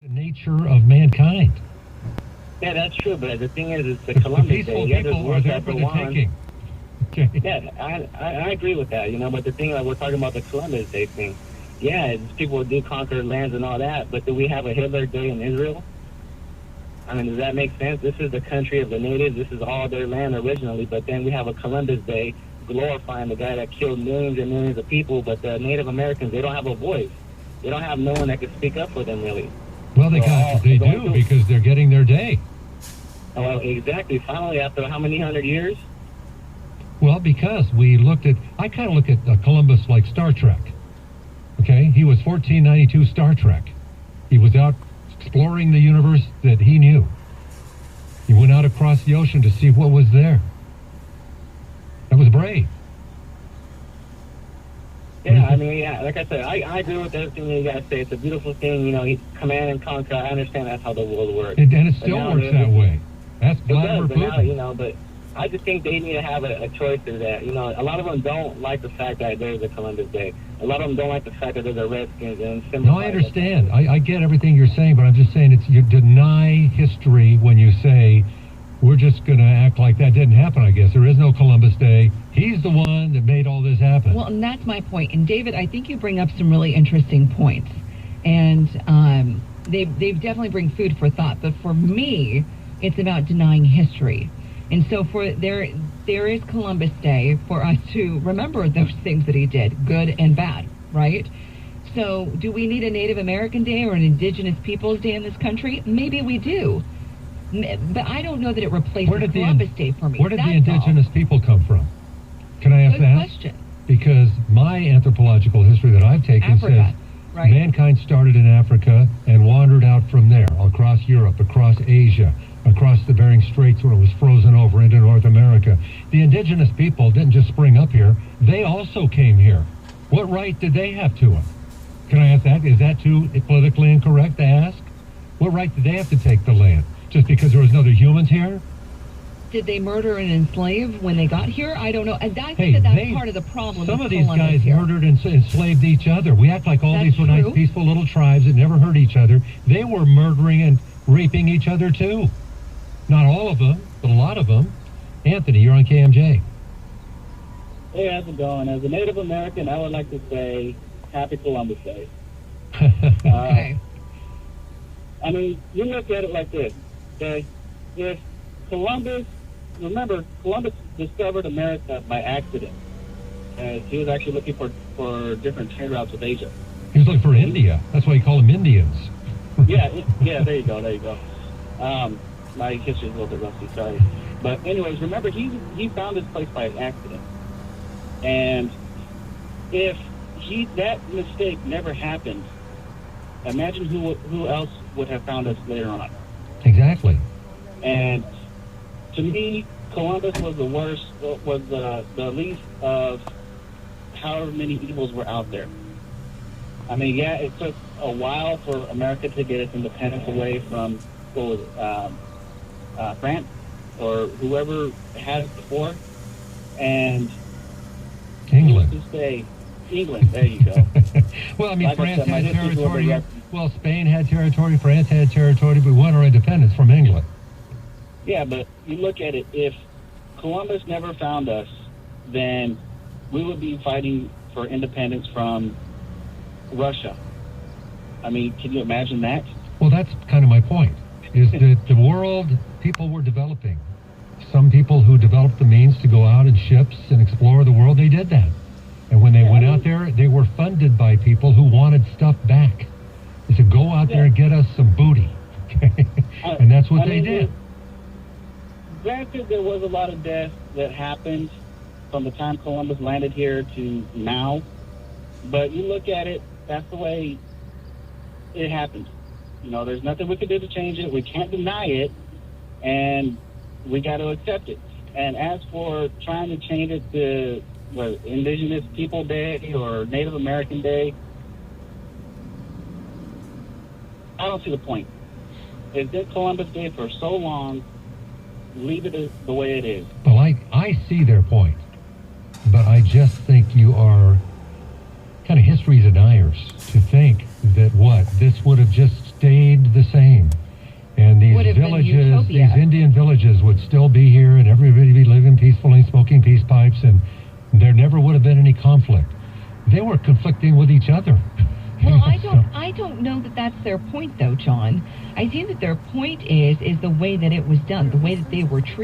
The nature of mankind. Yeah, that's true. But the thing is, it's the The Columbus peaceful Day. Yeah, there's people are work there at for the the one. taking. Okay. Yeah, I agree with that. But the thing, like, we're talking about the Columbus Day thing. Yeah, people do conquer lands and all that, but do we have a Hitler Day in Israel? I mean, does that make sense? This is the country of the natives. This is all their land originally, but then we have a Columbus Day glorifying the guy that killed millions and millions of people, but the Native Americans, they don't have a voice. They don't have no one that can speak up for them, really. Well, they do because they're getting their day. Well, exactly. Finally, after how many hundred years? Well, because I kind of look at Columbus like Star Trek. Okay, he was 1492 Star Trek. He was out exploring the universe that he knew. He went out across the ocean to see what was there. That was brave. Yeah, I mean, yeah, like I said, I agree with everything you guys say. It's a beautiful thing, command and conquer. I understand that's how the world works. And it still works that way. That's Vladimir Putin. Now, but I just think they need to have a choice of that. A lot of them don't like the fact that there's a Columbus Day. A lot of them don't like the fact that there's a Redskins and No, I understand. I get everything you're saying, but I'm just saying you deny history when you say we're just going to act like that didn't happen, I guess. There is no Columbus Day. He's the one that made all this happen. Well, and that's my point. And David, I think you bring up some really interesting points. And they definitely bring food for thought. But for me, it's about denying history. And so there is Columbus Day for us to remember those things that he did, good and bad, right? So do we need a Native American Day or an Indigenous Peoples Day in this country? Maybe we do. But I don't know that it replaces Columbus Day for me. Where did the indigenous people come from? Can I ask that? Good question. Because my anthropological history that I've taken Africa, says right? Mankind started in Africa and wandered out from there, across Europe, across Asia, across the Bering Straits where it was frozen over into North America. The indigenous people didn't just spring up here. They also came here. What right did they have to it? Can I ask that? Is that too politically incorrect to ask? What right did they have to take the land? Just because there was no other humans here? Did they murder and enslave when they got here? I don't know. And I think that's part of the problem. Some of these guys murdered and enslaved each other. We act like all these were nice, peaceful little tribes that never hurt each other. They were murdering and raping each other, too. Not all of them, but a lot of them. Anthony, you're on KMJ. Hey, how's it going? As a Native American, I would like to say Happy Columbus Day. Okay. I mean, you look at it like this, okay? If Columbus discovered America by accident. He was actually looking for different trade routes with Asia. He was looking for India. That's why you call them Indians. yeah, there you go. My history is a little bit rusty, sorry. But anyways, remember, he found this place by accident. And if that mistake never happened, imagine who else would have found us later on. Exactly. And to me, Columbus was the worst, was the least of however many evils were out there. I mean, yeah, it took a while for America to get its independence away from France or whoever had it before, and England. To say England, there you go. Well, I mean, like France had territory. Well, Spain had territory. France had territory. But we won our independence from England. Yeah, but you look at it, if Columbus never found us, then we would be fighting for independence from Russia. I mean, can you imagine that? Well, that's kind of my point, is that the world, people were developing. Some people who developed the means to go out in ships and explore the world, they did that. And when they went out there, they were funded by people who wanted stuff back. They said, go out there and get us some booty. And that's what they did. Granted, there was a lot of death that happened from the time Columbus landed here to now, but you look at it, that's the way it happened. There's nothing we can do to change it. We can't deny it, and we got to accept it. And as for trying to change it to Indigenous People Day or Native American Day, I don't see the point. It's been Columbus Day for so long. Leave it the way it is. Well, I see their point, but I just think you are kind of history deniers to think that this would have just stayed Ethiopia. these Indian villages would still be here, and everybody be living peacefully, smoking peace pipes, and there never would have been any conflict. They were conflicting with each other. Well, I don't know that that's their point, though, John. I think that their point is the way that it was done, the way that they were treated.